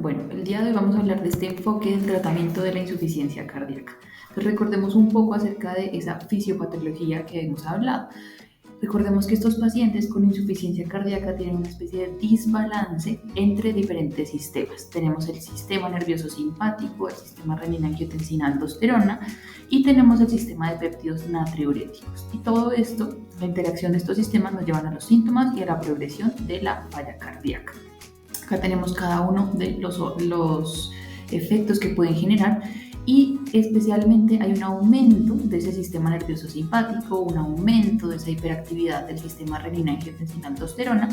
Bueno, el día de hoy vamos a hablar de este enfoque del tratamiento de la insuficiencia cardíaca. Entonces, recordemos un poco acerca de esa fisiopatología que hemos hablado. Recordemos que estos pacientes con insuficiencia cardíaca tienen una especie de desbalance entre diferentes sistemas. Tenemos el sistema nervioso simpático, el sistema renina-angiotensina-aldosterona y tenemos el sistema de péptidos natriuréticos. Y todo esto, la interacción de estos sistemas nos llevan a los síntomas y a la progresión de la falla cardíaca. Acá tenemos cada uno de los efectos que pueden generar y especialmente hay un aumento de ese sistema nervioso simpático, un aumento de esa hiperactividad del sistema renina-angiotensina-aldosterona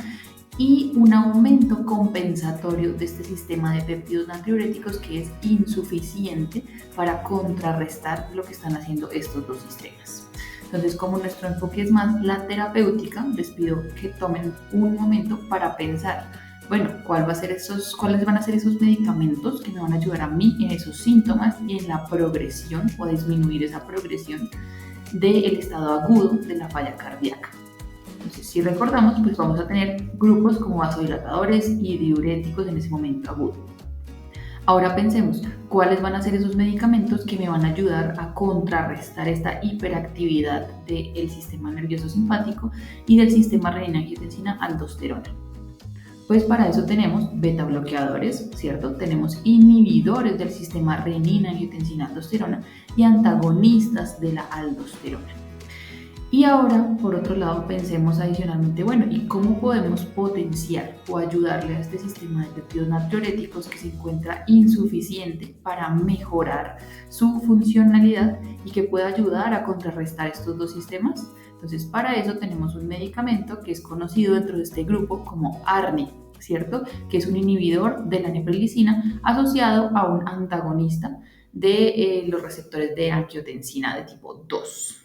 y un aumento compensatorio de este sistema de péptidos natriuréticos que es insuficiente para contrarrestar lo que están haciendo estos dos sistemas. Entonces, como nuestro enfoque es más la terapéutica, les pido que tomen un momento para pensar, bueno, ¿cuáles van a ser esos medicamentos que me van a ayudar a mí en esos síntomas y en la progresión o a disminuir esa progresión del estado agudo de la falla cardíaca? Entonces, si recordamos, pues vamos a tener grupos como vasodilatadores y diuréticos en ese momento agudo. Ahora pensemos, ¿cuáles van a ser esos medicamentos que me van a ayudar a contrarrestar esta hiperactividad del sistema nervioso simpático y del sistema renina-angiotensina-aldosterona? Pues para eso tenemos beta bloqueadores, ¿cierto? Tenemos inhibidores del sistema renina-angiotensina-aldosterona y antagonistas de la aldosterona. Y ahora, por otro lado, pensemos adicionalmente, bueno, ¿y cómo podemos potenciar o ayudarle a este sistema de péptidos natriuréticos que se encuentra insuficiente para mejorar su funcionalidad y que pueda ayudar a contrarrestar estos dos sistemas? Entonces, para eso tenemos un medicamento que es conocido dentro de este grupo como ARNI, ¿cierto? Que es un inhibidor de la neprilicina asociado a un antagonista de los receptores de angiotensina de tipo 2.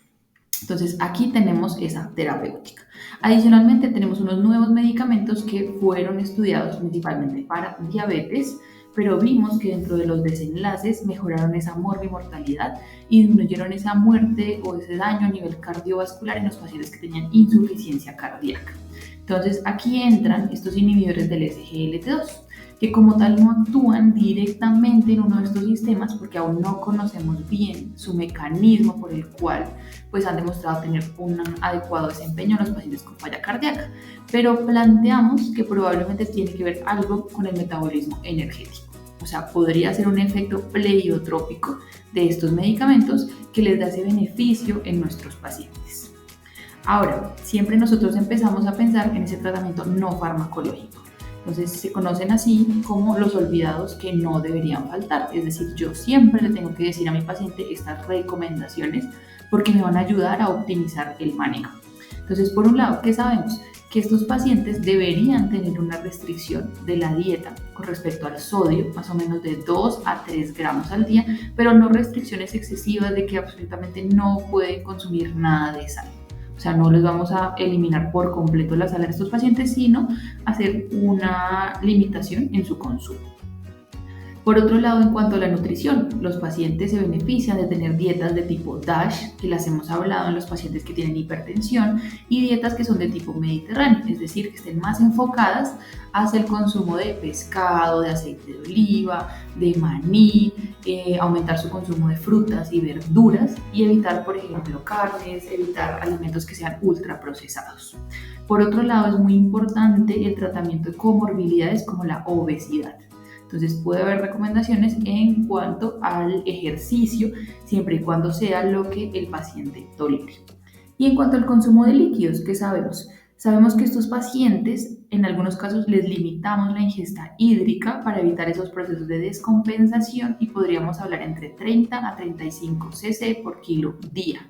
Entonces, aquí tenemos esa terapéutica. Adicionalmente, tenemos unos nuevos medicamentos que fueron estudiados principalmente para diabetes, pero vimos que dentro de los desenlaces mejoraron esa morbimortalidad y disminuyeron esa muerte o ese daño a nivel cardiovascular en los pacientes que tenían insuficiencia cardíaca. Entonces, aquí entran estos inhibidores del SGLT2, que como tal no actúan directamente en uno de estos sistemas porque aún no conocemos bien su mecanismo por el cual pues, han demostrado tener un adecuado desempeño en los pacientes con falla cardíaca, pero planteamos que probablemente tiene que ver algo con el metabolismo energético. O sea, podría ser un efecto pleiotrópico de estos medicamentos que les da ese beneficio en nuestros pacientes. Ahora, siempre nosotros empezamos a pensar en ese tratamiento no farmacológico. Entonces se conocen así como los olvidados que no deberían faltar. Es decir, yo siempre le tengo que decir a mi paciente estas recomendaciones porque me van a ayudar a optimizar el manejo. Entonces, por un lado, ¿qué sabemos? Que estos pacientes deberían tener una restricción de la dieta con respecto al sodio, más o menos de 2 a 3 gramos al día, pero no restricciones excesivas de que absolutamente no pueden consumir nada de sal. O sea, no les vamos a eliminar por completo la sal a estos pacientes, sino hacer una limitación en su consumo. Por otro lado, en cuanto a la nutrición, los pacientes se benefician de tener dietas de tipo DASH, que las hemos hablado en los pacientes que tienen hipertensión, y dietas que son de tipo mediterráneo, es decir, que estén más enfocadas hacia el consumo de pescado, de aceite de oliva, de maní, aumentar su consumo de frutas y verduras y evitar, por ejemplo, carnes, evitar alimentos que sean ultraprocesados. Por otro lado, es muy importante el tratamiento de comorbilidades como la obesidad. Entonces puede haber recomendaciones en cuanto al ejercicio, siempre y cuando sea lo que el paciente tolere. Y en cuanto al consumo de líquidos, ¿qué sabemos? Sabemos que estos pacientes, en algunos casos, les limitamos la ingesta hídrica para evitar esos procesos de descompensación y podríamos hablar entre 30 a 35 cc por kilo día.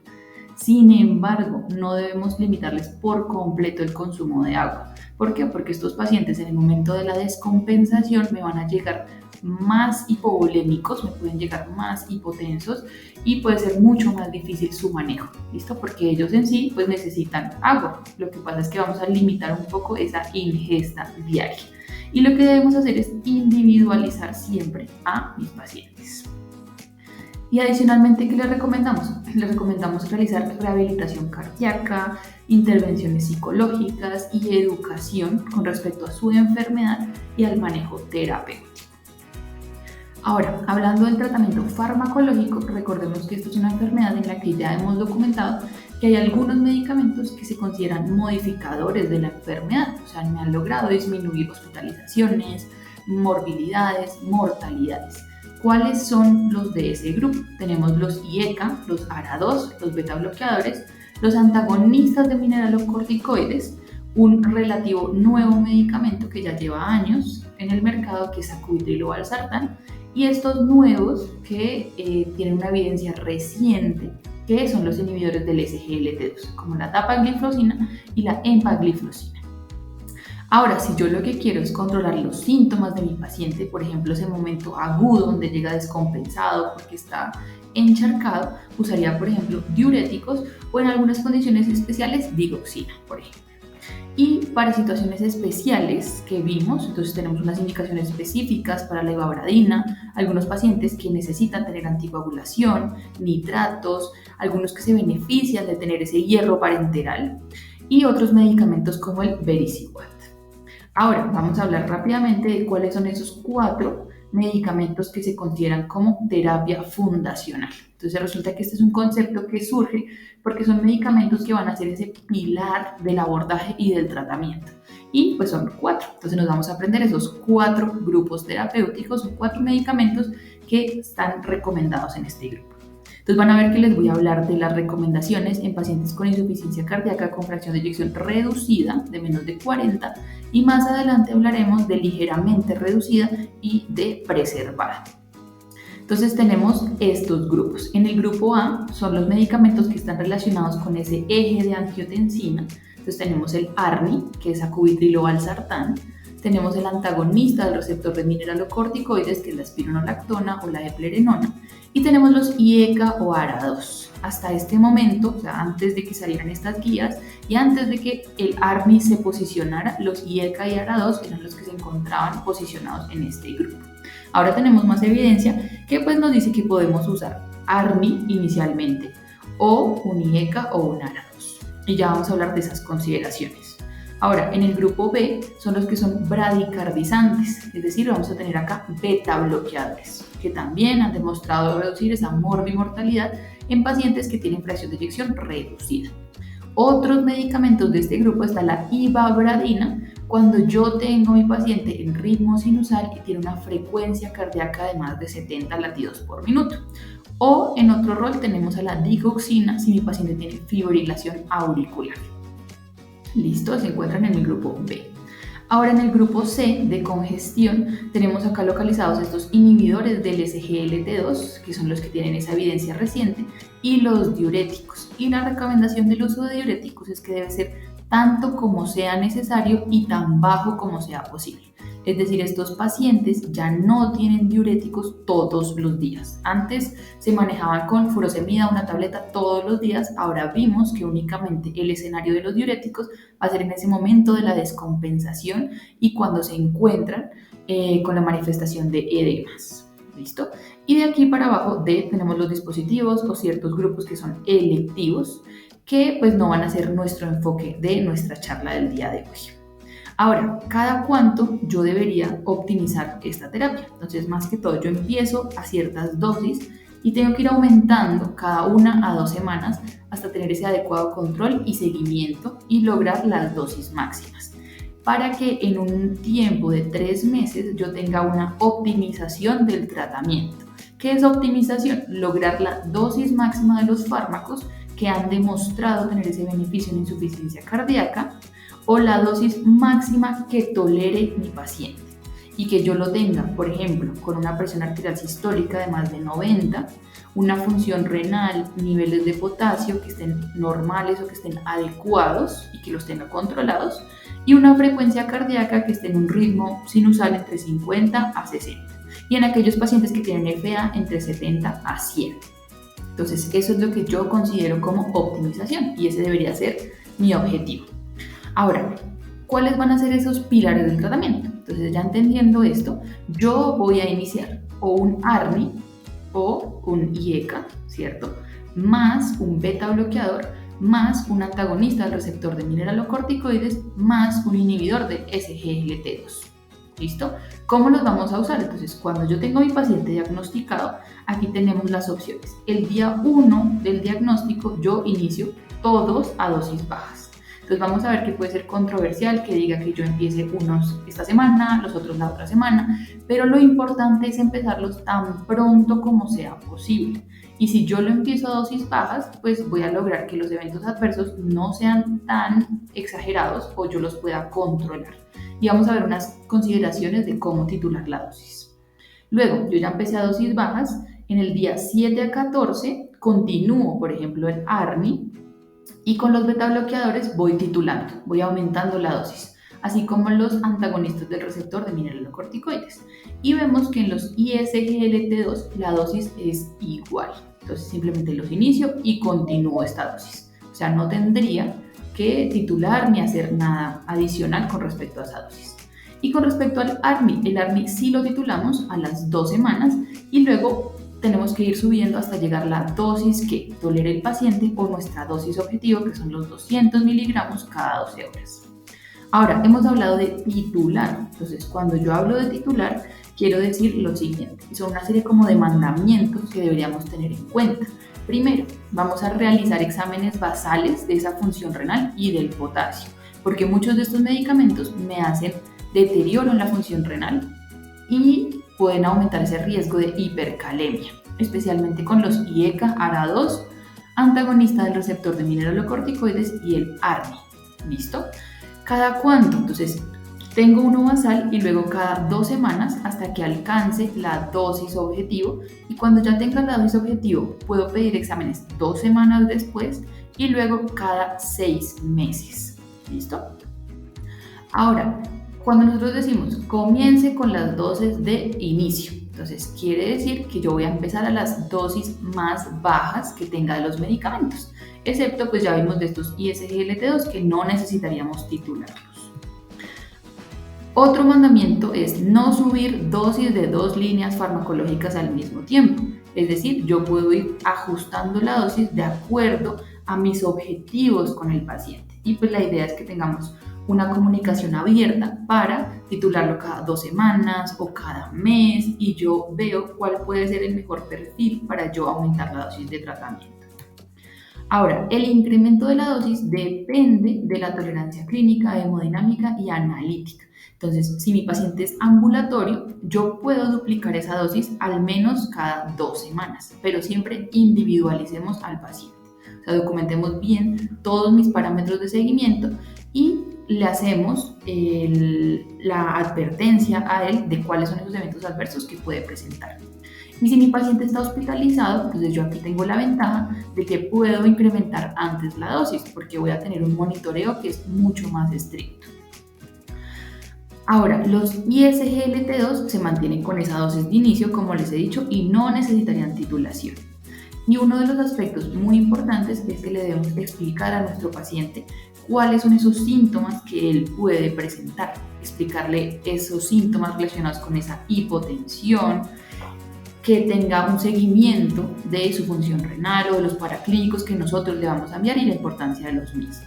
Sin embargo, no debemos limitarles por completo el consumo de agua. ¿Por qué? Porque estos pacientes en el momento de la descompensación me van a llegar más hipovolémicos, me pueden llegar más hipotensos y puede ser mucho más difícil su manejo, ¿listo? Porque ellos en sí pues necesitan agua. Lo que pasa es que vamos a limitar un poco esa ingesta diaria. Y lo que debemos hacer es individualizar siempre a mis pacientes. Y adicionalmente, ¿qué les recomendamos? Les recomendamos realizar rehabilitación cardíaca, intervenciones psicológicas y educación con respecto a su enfermedad y al manejo terapéutico. Ahora, hablando del tratamiento farmacológico, recordemos que esto es una enfermedad en la que ya hemos documentado que hay algunos medicamentos que se consideran modificadores de la enfermedad, o sea, no han logrado disminuir hospitalizaciones, morbilidades, mortalidades. ¿Cuáles son los de ese grupo? Tenemos los IECA, los ARA2, los beta bloqueadores, los antagonistas de mineralocorticoides, un relativo nuevo medicamento que ya lleva años en el mercado, que es sacubitril/valsartán, y estos nuevos que tienen una evidencia reciente, que son los inhibidores del SGLT2, como la dapagliflozina y la empagliflozina. Ahora, si yo lo que quiero es controlar los síntomas de mi paciente, por ejemplo, ese momento agudo donde llega descompensado porque está encharcado, usaría, por ejemplo, diuréticos o en algunas condiciones especiales, digoxina, por ejemplo. Y para situaciones especiales que vimos, entonces tenemos unas indicaciones específicas para la ivabradina, algunos pacientes que necesitan tener anticoagulación, nitratos, algunos que se benefician de tener ese hierro parenteral y otros medicamentos como el vericiguat. Ahora vamos a hablar rápidamente de cuáles son esos 4 medicamentos que se consideran como terapia fundacional. Entonces resulta que este es un concepto que surge porque son medicamentos que van a ser ese pilar del abordaje y del tratamiento. Y pues son 4. Entonces nos vamos a aprender esos 4 grupos terapéuticos o 4 medicamentos que están recomendados en este grupo. Entonces van a ver que les voy a hablar de las recomendaciones en pacientes con insuficiencia cardíaca con fracción de eyección reducida de menos de 40 y más adelante hablaremos de ligeramente reducida y de preservada. Entonces tenemos estos grupos. En el grupo A son los medicamentos que están relacionados con ese eje de angiotensina. Entonces tenemos el ARNI, que es sacubitril/valsartán. Tenemos el antagonista del receptor de mineralocorticoides, que es la espironolactona o la eplerenona. Y tenemos los IECA o ARA2. Hasta este momento, o sea, antes de que salieran estas guías y antes de que el ARNI se posicionara, los IECA y ARA2 eran los que se encontraban posicionados en este grupo. Ahora tenemos más evidencia que pues nos dice que podemos usar ARNI inicialmente o un IECA o un ARA2. Y ya vamos a hablar de esas consideraciones. Ahora, en el grupo B son los que son bradicardizantes, es decir, vamos a tener acá beta bloqueadores, que también han demostrado reducir esa morbimortalidad en pacientes que tienen fracción de eyección reducida. Otros medicamentos de este grupo está la ivabradina, cuando yo tengo a mi paciente en ritmo sinusal y tiene una frecuencia cardíaca de más de 70 latidos por minuto. O en otro rol tenemos a la digoxina si mi paciente tiene fibrilación auricular. Listo, se encuentran en el grupo B. Ahora en el grupo C de congestión tenemos acá localizados estos inhibidores del SGLT2, que son los que tienen esa evidencia reciente, y los diuréticos. Y la recomendación del uso de diuréticos es que debe ser tanto como sea necesario y tan bajo como sea posible. Es decir, estos pacientes ya no tienen diuréticos todos los días. Antes se manejaban con furosemida, una tableta todos los días. Ahora vimos que únicamente el escenario de los diuréticos va a ser en ese momento de la descompensación y cuando se encuentran con la manifestación de edemas. ¿Listo? Y de aquí para abajo tenemos los dispositivos o ciertos grupos que son electivos, que pues no van a ser nuestro enfoque de nuestra charla del día de hoy. Ahora, ¿cada cuánto yo debería optimizar esta terapia? Entonces, más que todo, yo empiezo a ciertas dosis y tengo que ir aumentando cada 1 a 2 semanas hasta tener ese adecuado control y seguimiento y lograr las dosis máximas, para que en un tiempo de 3 meses yo tenga una optimización del tratamiento. ¿Qué es optimización? Lograr la dosis máxima de los fármacos que han demostrado tener ese beneficio en insuficiencia cardíaca o la dosis máxima que tolere mi paciente y que yo lo tenga, por ejemplo, con una presión arterial sistólica de más de 90, una función renal, niveles de potasio que estén normales o que estén adecuados y que los tenga controlados, y una frecuencia cardíaca que esté en un ritmo sinusal entre 50 a 60, y en aquellos pacientes que tienen FA entre 70 a 100. Entonces, eso es lo que yo considero como optimización y ese debería ser mi objetivo. Ahora, ¿cuáles van a ser esos pilares del tratamiento? Entonces, ya entendiendo esto, yo voy a iniciar o un ARNI o un IECA, ¿cierto? Más un beta bloqueador, más un antagonista del receptor de mineralocorticoides, más un inhibidor de SGLT2. ¿Listo? ¿Cómo los vamos a usar? Entonces, cuando yo tengo a mi paciente diagnosticado, aquí tenemos las opciones. El día 1 del diagnóstico yo inicio todos a dosis bajas. Entonces vamos a ver que puede ser controversial que diga que yo empiece unos esta semana, los otros la otra semana, pero lo importante es empezarlos tan pronto como sea posible. Y si yo lo empiezo a dosis bajas, pues voy a lograr que los eventos adversos no sean tan exagerados o yo los pueda controlar. Y vamos a ver unas consideraciones de cómo titular la dosis. Luego, yo ya empecé a dosis bajas, en el día 7 a 14 continúo, por ejemplo, el ARNI, y con los beta bloqueadores voy titulando, voy aumentando la dosis, así como los antagonistas del receptor de mineralocorticoides. Y vemos que en los ISGLT2 la dosis es igual. Entonces simplemente los inicio y continúo esta dosis. O sea, no tendría que titular ni hacer nada adicional con respecto a esa dosis. Y con respecto al ARNI, el ARNI sí lo titulamos a las 2 semanas y luego tenemos que ir subiendo hasta llegar a la dosis que tolere el paciente o nuestra dosis objetivo, que son los 200 miligramos cada 12 horas. Ahora, hemos hablado de titular. Entonces, cuando yo hablo de titular, quiero decir lo siguiente. Son una serie como de mandamientos que deberíamos tener en cuenta. Primero, vamos a realizar exámenes basales de esa función renal y del potasio, porque muchos de estos medicamentos me hacen deterioro en la función renal y pueden aumentar ese riesgo de hipercalemia, especialmente con los IECA, ARA2, antagonista del receptor de mineralocorticoides y el ARNI. ¿Listo? ¿Cada cuánto? Entonces, tengo uno basal y luego cada 2 semanas hasta que alcance la dosis objetivo, y cuando ya tenga la dosis objetivo puedo pedir exámenes 2 semanas después y luego cada 6 meses. ¿Listo? Ahora, cuando nosotros decimos comience con las dosis de inicio, entonces quiere decir que yo voy a empezar a las dosis más bajas que tenga de los medicamentos, excepto pues ya vimos de estos ISGLT2 que no necesitaríamos titularlos. Otro mandamiento es no subir dosis de 2 líneas farmacológicas al mismo tiempo, es decir, yo puedo ir ajustando la dosis de acuerdo a mis objetivos con el paciente, y pues la idea es que tengamos una comunicación abierta para titularlo cada 2 semanas o cada mes, y yo veo cuál puede ser el mejor perfil para yo aumentar la dosis de tratamiento. Ahora, el incremento de la dosis depende de la tolerancia clínica, hemodinámica y analítica. Entonces, si mi paciente es ambulatorio, yo puedo duplicar esa dosis al menos cada 2 semanas, pero siempre individualicemos al paciente. O sea, documentemos bien todos mis parámetros de seguimiento y le hacemos la advertencia a él de cuáles son esos eventos adversos que puede presentar. Y si mi paciente está hospitalizado, entonces yo aquí tengo la ventaja de que puedo incrementar antes la dosis, porque voy a tener un monitoreo que es mucho más estricto. Ahora, los ISGLT2 se mantienen con esa dosis de inicio, como les he dicho, y no necesitarían titulación. Y uno de los aspectos muy importantes es que le debemos explicar a nuestro paciente cuáles son esos síntomas que él puede presentar, explicarle esos síntomas relacionados con esa hipotensión, que tenga un seguimiento de su función renal o de los paraclínicos que nosotros le vamos a enviar y la importancia de los mismos.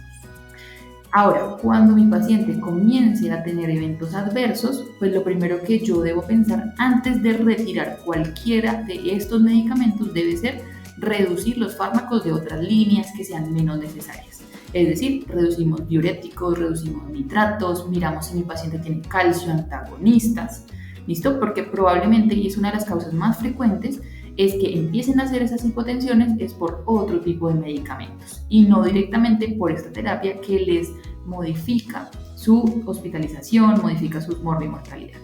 Ahora, cuando mi paciente comience a tener eventos adversos, pues lo primero que yo debo pensar antes de retirar cualquiera de estos medicamentos debe ser reducir los fármacos de otras líneas que sean menos necesarias. Es decir, reducimos diuréticos, reducimos nitratos, miramos si mi paciente tiene calcio antagonistas. ¿Listo? Porque probablemente, y es una de las causas más frecuentes, es que empiecen a hacer esas hipotensiones es por otro tipo de medicamentos y no directamente por esta terapia que les modifica su hospitalización, modifica su morbi-mortalidad.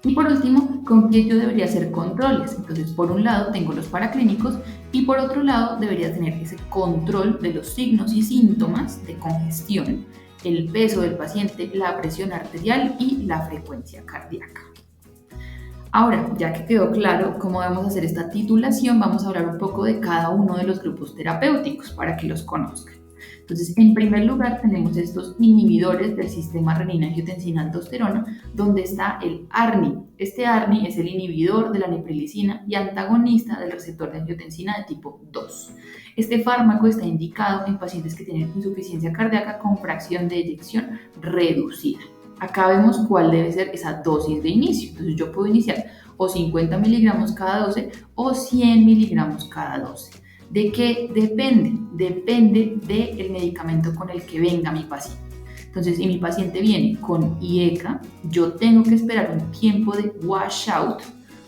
Y por último, ¿con qué yo debería hacer controles? Entonces, por un lado tengo los paraclínicos y por otro lado debería tener ese control de los signos y síntomas de congestión, el peso del paciente, la presión arterial y la frecuencia cardíaca. Ahora, ya que quedó claro cómo vamos a hacer esta titulación, vamos a hablar un poco de cada uno de los grupos terapéuticos para que los conozcan. Entonces, en primer lugar tenemos estos inhibidores del sistema renina-angiotensina-aldosterona, donde está el ARNI. Este ARNI es el inhibidor de la neprilicina y antagonista del receptor de angiotensina de tipo 2. Este fármaco está indicado en pacientes que tienen insuficiencia cardíaca con fracción de eyección reducida. Acá vemos cuál debe ser esa dosis de inicio. Entonces yo puedo iniciar o 50 miligramos cada 12 o 100 miligramos cada 12. ¿De qué depende? Depende del medicamento con el que venga mi paciente. Entonces, si mi paciente viene con IECA, yo tengo que esperar un tiempo de washout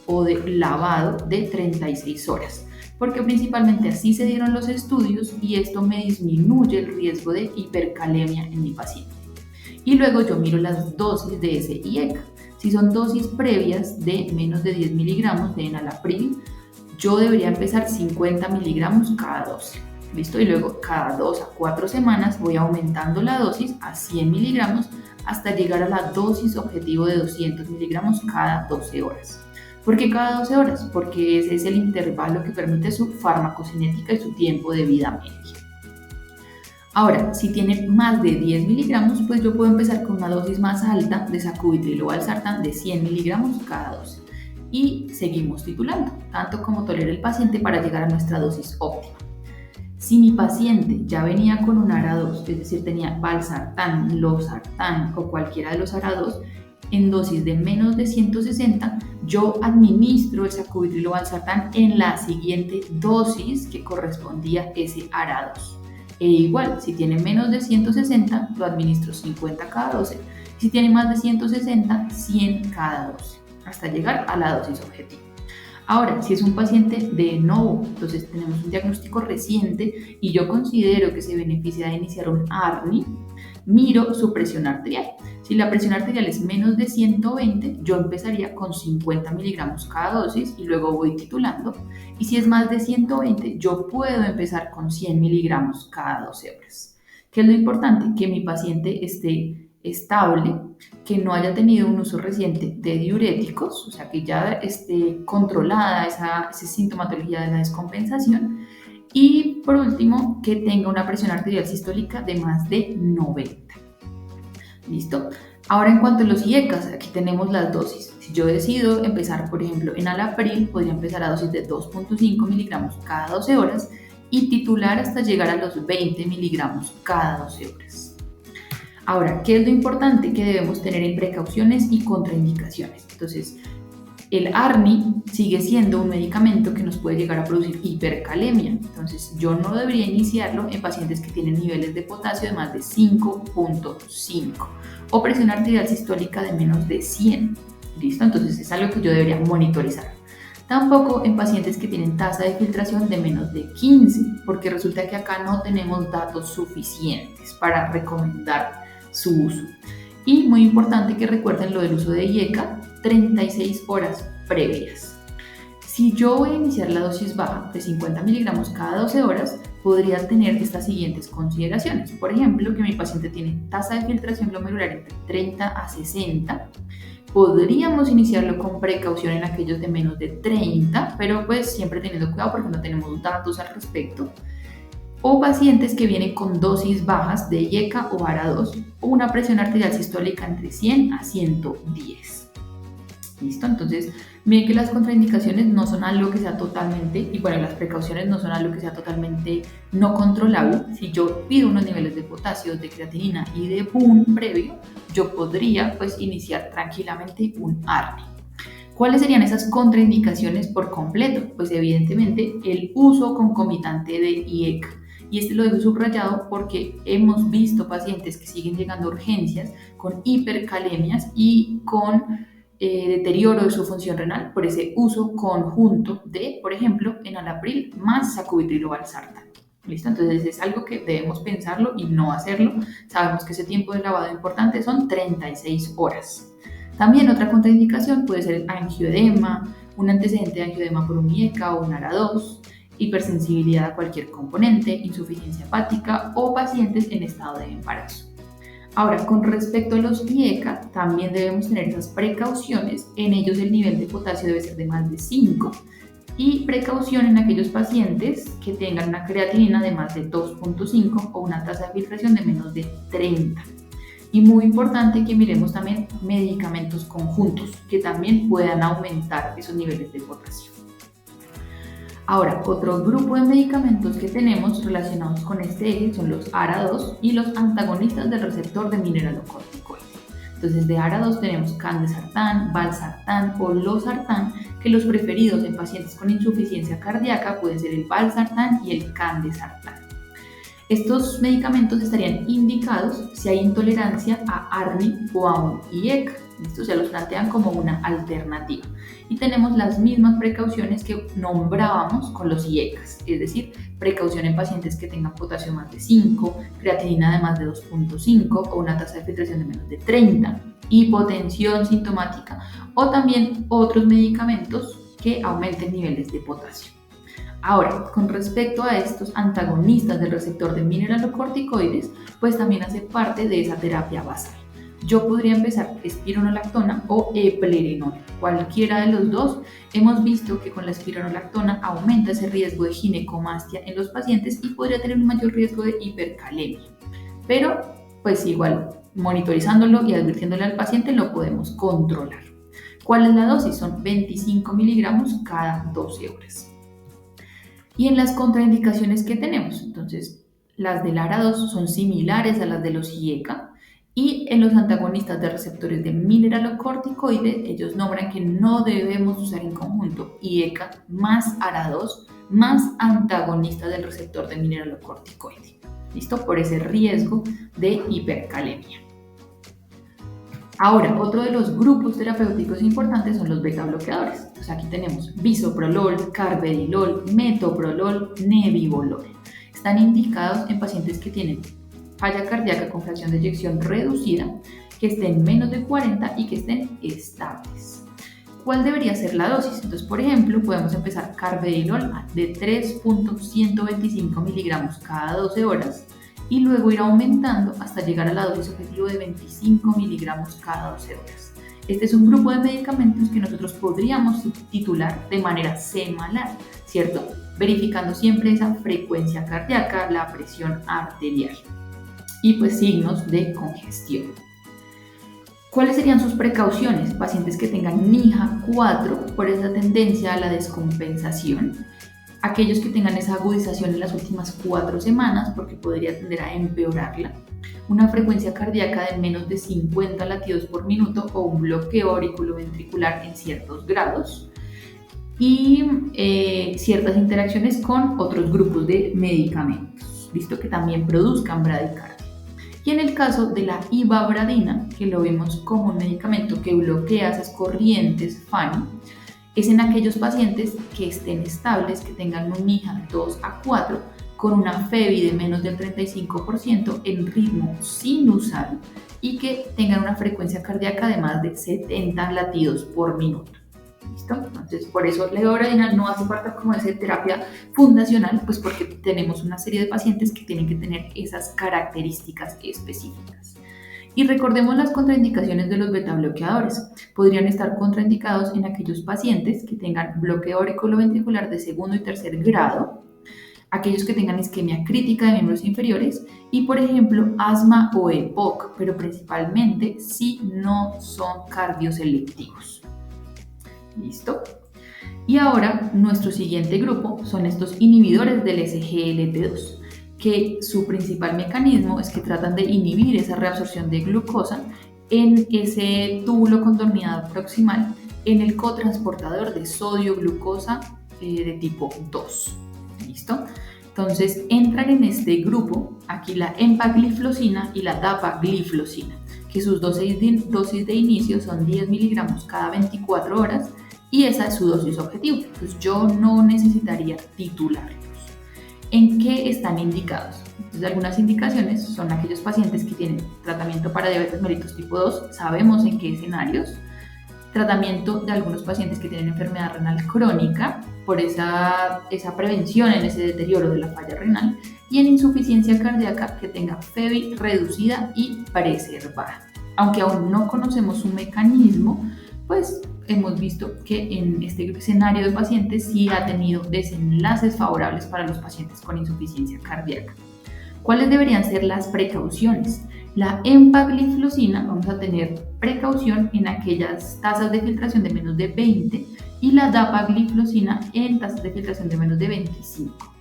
o de lavado de 36 horas, porque principalmente así se dieron los estudios y esto me disminuye el riesgo de hipercalemia en mi paciente. Y luego yo miro las dosis de ese IECA. Si son dosis previas de menos de 10 miligramos de enalapril, yo debería empezar 50 miligramos cada 12. ¿Listo? Y luego cada 2 a 4 semanas voy aumentando la dosis a 100 miligramos hasta llegar a la dosis objetivo de 200 miligramos cada 12 horas. ¿Por qué cada 12 horas? Porque ese es el intervalo que permite su farmacocinética y su tiempo de vida media. Ahora, si tiene más de 10 miligramos, pues yo puedo empezar con una dosis más alta de sacubitril o valsartán de 100 miligramos cada 12. Y seguimos titulando, tanto como tolere el paciente para llegar a nuestra dosis óptima. Si mi paciente ya venía con un ARA2, es decir, tenía valsartán, losartán o cualquiera de los ARA2, en dosis de menos de 160, yo administro el sacubitril o valsartán en la siguiente dosis que correspondía a ese ARA2. E igual, si tiene menos de 160, lo administro 50 cada 12. Si tiene más de 160, 100 cada 12, hasta llegar a la dosis objetivo. Ahora, si es un paciente de novo, entonces tenemos un diagnóstico reciente y yo considero que se beneficia de iniciar un ARNI, miro su presión arterial. Si la presión arterial es menos de 120, yo empezaría con 50 miligramos cada dosis y luego voy titulando. Y si es más de 120, yo puedo empezar con 100 miligramos cada 12 horas. ¿Qué es lo importante? Que mi paciente esté estable, que no haya tenido un uso reciente de diuréticos, o sea, que ya esté controlada esa sintomatología de la descompensación. Y por último, que tenga una presión arterial sistólica de más de 90. ¿Listo? Ahora, en cuanto a los IECAs, aquí tenemos las dosis. Si yo decido empezar, por ejemplo, en enalapril, podría empezar a dosis de 2.5 miligramos cada 12 horas y titular hasta llegar a los 20 miligramos cada 12 horas. Ahora, ¿qué es lo importante que debemos tener en precauciones y contraindicaciones? Entonces, el ARNI sigue siendo un medicamento que nos puede llegar a producir hipercalemia. Entonces, yo no debería iniciarlo en pacientes que tienen niveles de potasio de más de 5.5 o presión arterial sistólica de menos de 100. ¿Listo? Entonces, es algo que yo debería monitorizar. Tampoco en pacientes que tienen tasa de filtración de menos de 15, porque resulta que acá no tenemos datos suficientes para recomendar su uso. Y muy importante que recuerden lo del uso de IECA, 36 horas previas. Si yo voy a iniciar la dosis baja de 50 miligramos cada 12 horas, podría tener estas siguientes consideraciones. Por ejemplo, que mi paciente tiene tasa de filtración glomerular entre 30 a 60. Podríamos iniciarlo con precaución en aquellos de menos de 30, pero pues siempre teniendo cuidado porque no tenemos datos al respecto. O pacientes que vienen con dosis bajas de IECA o ARA2 o una presión arterial sistólica entre 100 a 110. ¿Listo? Entonces, miren que las contraindicaciones no son algo que sea totalmente, y bueno, las precauciones no son algo que sea totalmente no controlable. Si yo pido unos niveles de potasio, de creatinina y de BUN previo, yo podría pues iniciar tranquilamente un ARNI. ¿Cuáles serían esas contraindicaciones por completo? Pues evidentemente el uso concomitante de IECA. Y este lo dejo subrayado porque hemos visto pacientes que siguen llegando a urgencias con hipercalemias y con deterioro de su función renal por ese uso conjunto de, por ejemplo, enalapril más sacubitril o valsartán. ¿Listo? Entonces es algo que debemos pensarlo y no hacerlo. Sabemos que ese tiempo de lavado importante son 36 horas. También otra contraindicación puede ser el angioedema, un antecedente de angioedema por un IECA o un ARA2, hipersensibilidad a cualquier componente, insuficiencia hepática o pacientes en estado de embarazo. Ahora, con respecto a los IECA, también debemos tener esas precauciones. En ellos el nivel de potasio debe ser de más de 5 y precaución en aquellos pacientes que tengan una creatinina de más de 2.5 o una tasa de filtración de menos de 30. Y muy importante que miremos también medicamentos conjuntos que también puedan aumentar esos niveles de potasio. Ahora, otro grupo de medicamentos que tenemos relacionados con este eje son los ARA2 y los antagonistas del receptor de mineralocorticoides. Entonces de ARA2 tenemos candesartán, valsartán o losartán, que los preferidos en pacientes con insuficiencia cardíaca pueden ser el valsartán y el candesartán. Estos medicamentos estarían indicados si hay intolerancia a ARNI o a un IECA. Estos se los plantean como una alternativa. Y tenemos las mismas precauciones que nombrábamos con los IECAs, es decir, precaución en pacientes que tengan potasio más de 5, creatinina de más de 2.5 o una tasa de filtración de menos de 30, hipotensión sintomática o también otros medicamentos que aumenten niveles de potasio. Ahora, con respecto a estos antagonistas del receptor de mineralocorticoides, pues también hace parte de esa terapia basal. Yo podría empezar espironolactona o eplerenol. Cualquiera de los dos, hemos visto que con la espironolactona aumenta ese riesgo de ginecomastia en los pacientes y podría tener un mayor riesgo de hipercalemia. Pero, pues igual, monitorizándolo y advirtiéndole al paciente lo podemos controlar. ¿Cuál es la dosis? Son 25 miligramos cada 12 horas. Y en las contraindicaciones que tenemos, entonces, las del ARA2 son similares a las de los IECA, y en los antagonistas de receptores de mineralocorticoide, ellos nombran que no debemos usar en conjunto IECA más ARA2 más antagonistas del receptor de mineralocorticoide. ¿Listo? Por ese riesgo de hipercalemia. Ahora, otro de los grupos terapéuticos importantes son los beta bloqueadores. Entonces aquí tenemos bisoprolol, carvedilol, metoprolol, nebivolol. Están indicados en pacientes que tienen falla cardíaca con fracción de eyección reducida, que estén menos de 40 y que estén estables. ¿Cuál debería ser la dosis? Entonces, por ejemplo, podemos empezar carvedilol de 3.125 miligramos cada 12 horas y luego ir aumentando hasta llegar a la dosis objetivo de 25 miligramos cada 12 horas. Este es un grupo de medicamentos que nosotros podríamos titular de manera semanal, ¿cierto? Verificando siempre esa frecuencia cardíaca, la presión arterial y pues signos de congestión. ¿Cuáles serían sus precauciones? Pacientes que tengan NIHA 4 por esa tendencia a la descompensación. Aquellos que tengan esa agudización en las últimas 4 semanas, porque podría tender a empeorarla. Una frecuencia cardíaca de menos de 50 latidos por minuto o un bloqueo auriculoventricular en ciertos grados. Y ciertas interacciones con otros grupos de medicamentos, visto que también produzcan bradicardia. Y en el caso de la ivabradina, que lo vemos como un medicamento que bloquea esas corrientes FANI, es en aquellos pacientes que estén estables, que tengan un NIHA 2 a 4, con una FEBI de menos del 35% en ritmo sinusal y que tengan una frecuencia cardíaca de más de 70 latidos por minuto. ¿Listo? Entonces, por eso la ivabradina no hace parte como de terapia fundacional, pues porque tenemos una serie de pacientes que tienen que tener esas características específicas. Y recordemos las contraindicaciones de los beta bloqueadores. Podrían estar contraindicados en aquellos pacientes que tengan bloqueo auriculoventricular de segundo y tercer grado, aquellos que tengan isquemia crítica de miembros inferiores y, por ejemplo, asma o EPOC, pero principalmente si no son cardioselectivos. ¿Listo? Y ahora nuestro siguiente grupo son estos inhibidores del SGLT2, que su principal mecanismo es que tratan de inhibir esa reabsorción de glucosa en ese túbulo contorneado proximal en el cotransportador de sodio-glucosa de tipo 2. ¿Listo? Entonces entran en este grupo aquí la empagliflozina y la dapagliflozina, que sus dosis de inicio son 10 miligramos cada 24 horas y esa es su dosis objetivo. Entonces yo no necesitaría titularlos. ¿En qué están indicados? Entonces, algunas indicaciones son aquellos pacientes que tienen tratamiento para diabetes mellitus tipo 2, sabemos en qué escenarios, tratamiento de algunos pacientes que tienen enfermedad renal crónica por esa prevención en ese deterioro de la falla renal y en insuficiencia cardíaca que tenga FEBI reducida y preservada. Aunque aún no conocemos su mecanismo, pues hemos visto que en este escenario de pacientes sí ha tenido desenlaces favorables para los pacientes con insuficiencia cardíaca. ¿Cuáles deberían ser las precauciones? La empagliflozina, vamos a tener precaución en aquellas tasas de filtración de menos de 20 y la dapagliflozina en tasas de filtración de menos de 25.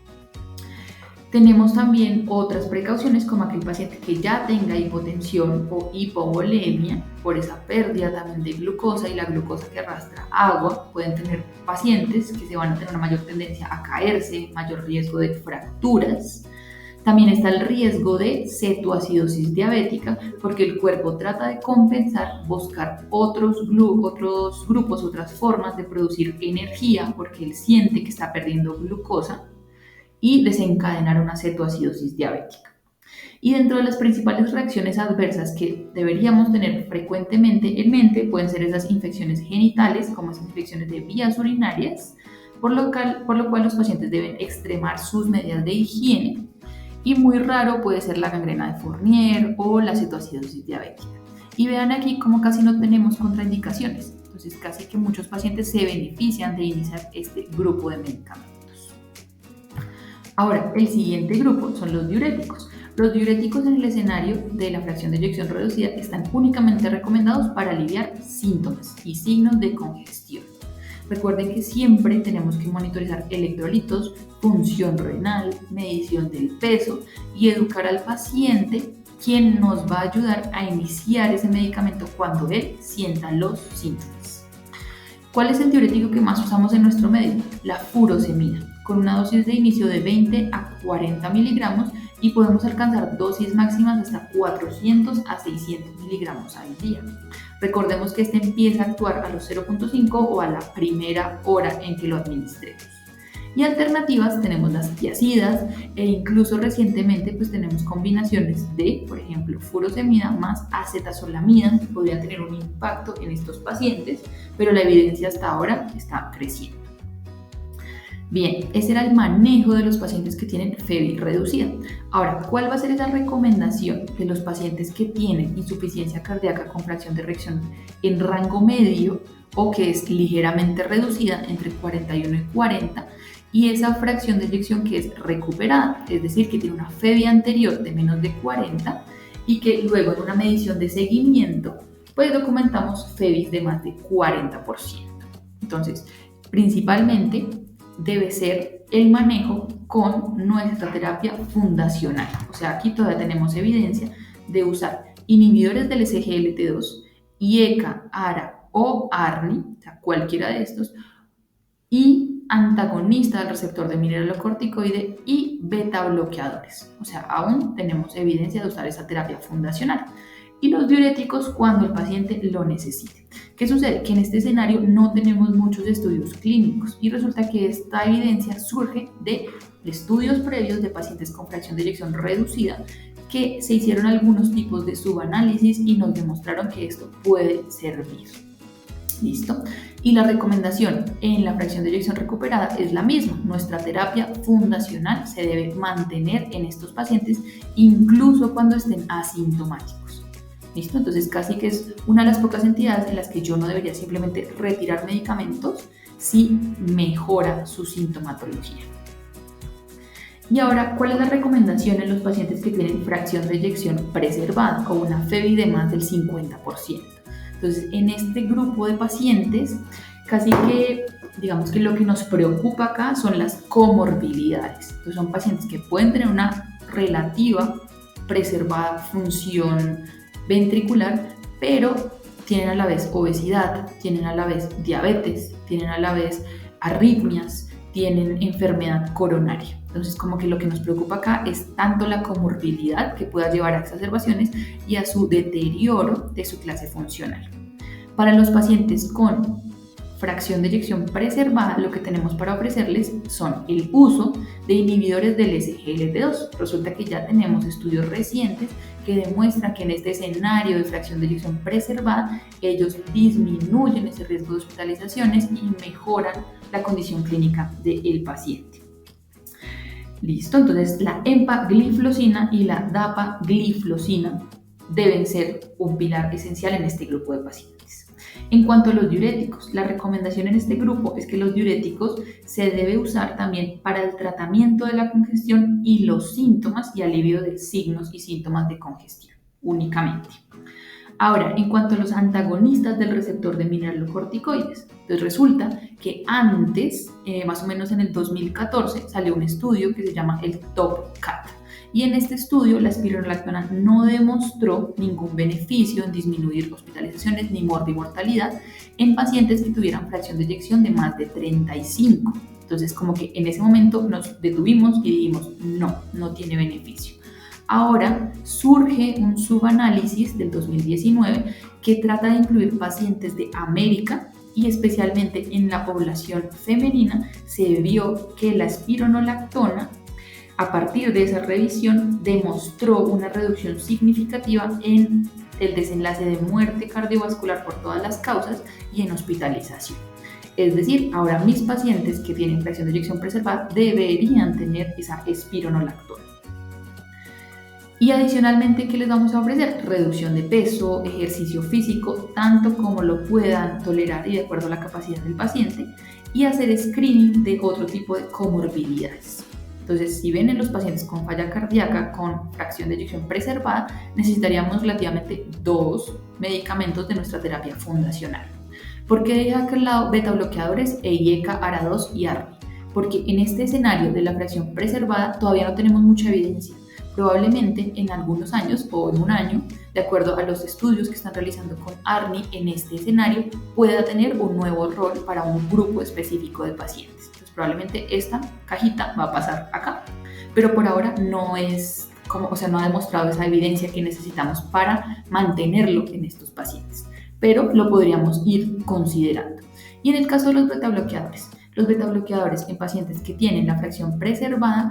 Tenemos también otras precauciones como aquel paciente que ya tenga hipotensión o hipovolemia por esa pérdida también de glucosa y la glucosa que arrastra agua. Pueden tener pacientes que se van a tener una mayor tendencia a caerse, mayor riesgo de fracturas. También está el riesgo de cetoacidosis diabética porque el cuerpo trata de compensar, buscar otros grupos, otras formas de producir energía porque él siente que está perdiendo glucosa y desencadenar una cetoacidosis diabética. Y dentro de las principales reacciones adversas que deberíamos tener frecuentemente en mente pueden ser esas infecciones genitales, como esas infecciones de vías urinarias, por lo cual los pacientes deben extremar sus medidas de higiene, y muy raro puede ser la gangrena de Fournier o la cetoacidosis diabética. Y vean aquí cómo casi no tenemos contraindicaciones, entonces casi que muchos pacientes se benefician de iniciar este grupo de medicamentos. Ahora, el siguiente grupo son los diuréticos. Los diuréticos en el escenario de la fracción de eyección reducida están únicamente recomendados para aliviar síntomas y signos de congestión. Recuerden que siempre tenemos que monitorizar electrolitos, función renal, medición del peso y educar al paciente, quien nos va a ayudar a iniciar ese medicamento cuando él sienta los síntomas. ¿Cuál es el diurético que más usamos en nuestro medio? La furosemida, con una dosis de inicio de 20 a 40 miligramos y podemos alcanzar dosis máximas hasta 400 a 600 miligramos al día. Recordemos que este empieza a actuar a los 0.5 o a la primera hora en que lo administremos. Y alternativas tenemos las tiazidas e incluso recientemente pues tenemos combinaciones de, por ejemplo, furosemida más acetazolamida que podría tener un impacto en estos pacientes, pero la evidencia hasta ahora está creciendo. Bien, ese era el manejo de los pacientes que tienen FEBI reducida. Ahora, ¿cuál va a ser esa recomendación de los pacientes que tienen insuficiencia cardíaca con fracción de erección en rango medio o que es ligeramente reducida entre 41 y 40 y esa fracción de eyección que es recuperada, es decir, que tiene una FEBI anterior de menos de 40 y que luego en una medición de seguimiento pues documentamos FEBIs de más de 40%? Entonces, principalmente debe ser el manejo con nuestra terapia fundacional. O sea, aquí todavía tenemos evidencia de usar inhibidores del SGLT2, IECA, ARA o ARNI, o sea, cualquiera de estos, y antagonista del receptor de mineralocorticoide y beta bloqueadores. O sea, aún tenemos evidencia de usar esa terapia fundacional. Y los diuréticos cuando el paciente lo necesite. ¿Qué sucede? Que en este escenario no tenemos muchos estudios clínicos y resulta que esta evidencia surge de estudios previos de pacientes con fracción de eyección reducida que se hicieron algunos tipos de subanálisis y nos demostraron que esto puede servir. ¿Listo? Y la recomendación en la fracción de eyección recuperada es la misma. Nuestra terapia fundacional se debe mantener en estos pacientes incluso cuando estén asintomáticos. ¿Listo? Entonces casi que es una de las pocas entidades en las que yo no debería simplemente retirar medicamentos si mejora su sintomatología. Y ahora, ¿cuál es la recomendación en los pacientes que tienen fracción de eyección preservada o una FEBI de más del 50%? Entonces, en este grupo de pacientes, casi que, digamos que lo que nos preocupa acá son las comorbilidades. Entonces, son pacientes que pueden tener una relativa preservada función ventricular, pero tienen a la vez obesidad, tienen a la vez diabetes, tienen a la vez arritmias, tienen enfermedad coronaria. Entonces, como que lo que nos preocupa acá es tanto la comorbilidad que pueda llevar a exacerbaciones y a su deterioro de su clase funcional. Para los pacientes con fracción de eyección preservada, lo que tenemos para ofrecerles son el uso de inhibidores del SGLT2. Resulta que ya tenemos estudios recientes que demuestran que en este escenario de fracción de eyección preservada, ellos disminuyen ese riesgo de hospitalizaciones y mejoran la condición clínica del paciente. Listo, entonces la empagliflozina y la dapagliflozina deben ser un pilar esencial en este grupo de pacientes. En cuanto a los diuréticos, la recomendación en este grupo es que los diuréticos se debe usar también para el tratamiento de la congestión y los síntomas y alivio de signos y síntomas de congestión únicamente. Ahora, en cuanto a los antagonistas del receptor de mineralocorticoides, pues resulta que antes, más o menos en el 2014, salió un estudio que se llama el TOP-CAT. Y en este estudio la espironolactona no demostró ningún beneficio en disminuir hospitalizaciones ni mortalidad en pacientes que tuvieran fracción de eyección de más de 35. Entonces, como que en ese momento nos detuvimos y dijimos, no tiene beneficio. Ahora surge un subanálisis del 2019 que trata de incluir pacientes de América y especialmente en la población femenina se vio que la espironolactona, a partir de esa revisión, demostró una reducción significativa en el desenlace de muerte cardiovascular por todas las causas y en hospitalización. Es decir, ahora mis pacientes que tienen fracción de eyección preservada deberían tener esa espironolactona. Y adicionalmente, ¿qué les vamos a ofrecer? Reducción de peso, ejercicio físico, tanto como lo puedan tolerar y de acuerdo a la capacidad del paciente, y hacer screening de otro tipo de comorbilidades. Entonces, si ven en los pacientes con falla cardíaca con fracción de eyección preservada, necesitaríamos relativamente 2 medicamentos de nuestra terapia fundacional. ¿Por qué deja acá al lado beta bloqueadores, EIECA, ARA2 y ARNI? Porque en este escenario de la fracción preservada todavía no tenemos mucha evidencia. Probablemente en algunos años o en un año, de acuerdo a los estudios que están realizando con ARNI en este escenario, pueda tener un nuevo rol para un grupo específico de pacientes. Entonces, probablemente esta cajita va a pasar acá, pero por ahora no es no ha demostrado esa evidencia que necesitamos para mantenerlo en estos pacientes, pero lo podríamos ir considerando. Y en el caso de los beta bloqueadores en pacientes que tienen la fracción preservada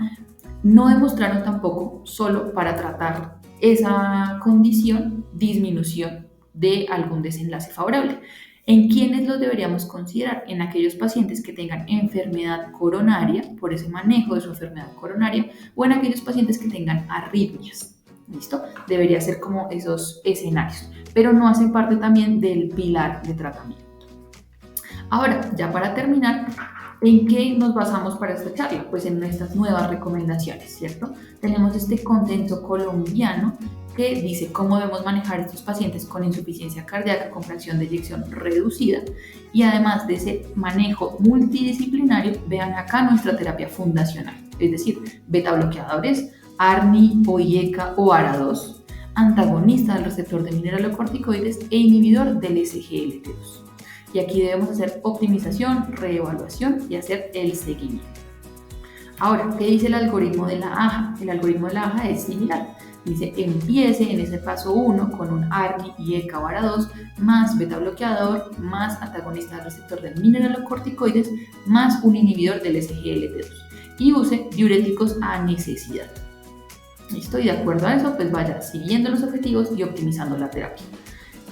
no demostraron tampoco, solo para tratar esa condición, disminución de algún desenlace favorable. ¿En quiénes los deberíamos considerar? En aquellos pacientes que tengan enfermedad coronaria, por ese manejo de su enfermedad coronaria, o en aquellos pacientes que tengan arritmias. ¿Listo? Debería ser como esos escenarios, pero no hacen parte también del pilar de tratamiento. Ahora, ya para terminar, ¿en qué nos basamos para esta charla? Pues en nuestras nuevas recomendaciones, ¿cierto? Tenemos este consenso colombiano que dice cómo debemos manejar estos pacientes con insuficiencia cardíaca con fracción de eyección reducida, y además de ese manejo multidisciplinario, vean acá nuestra terapia fundacional, es decir, beta bloqueadores, ARNI, OIECA o ARA2, antagonista del receptor de mineralocorticoides e inhibidor del SGLT2. Y aquí debemos hacer optimización, reevaluación y hacer el seguimiento. Ahora, ¿qué dice el algoritmo de la AJA? El algoritmo de la AJA es similar. Dice, empiece en ese paso 1 con un ARNI, IECA o ARA2, más beta bloqueador, más antagonista del receptor de mineralocorticoides, más un inhibidor del SGLT2. Y use diuréticos a necesidad. ¿Listo? Y de acuerdo a eso, pues vaya siguiendo los objetivos y optimizando la terapia.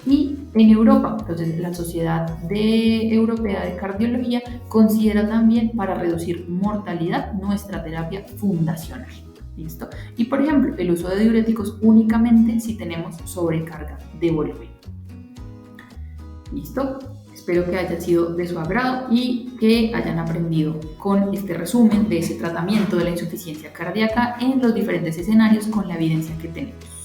Y en Europa, entonces la Sociedad Europea de Cardiología considera también para reducir mortalidad nuestra terapia fundacional. ¿Listo? Y por ejemplo, el uso de diuréticos únicamente si tenemos sobrecarga de volumen. ¿Listo? Espero que haya sido de su agrado y que hayan aprendido con este resumen de ese tratamiento de la insuficiencia cardíaca en los diferentes escenarios con la evidencia que tenemos.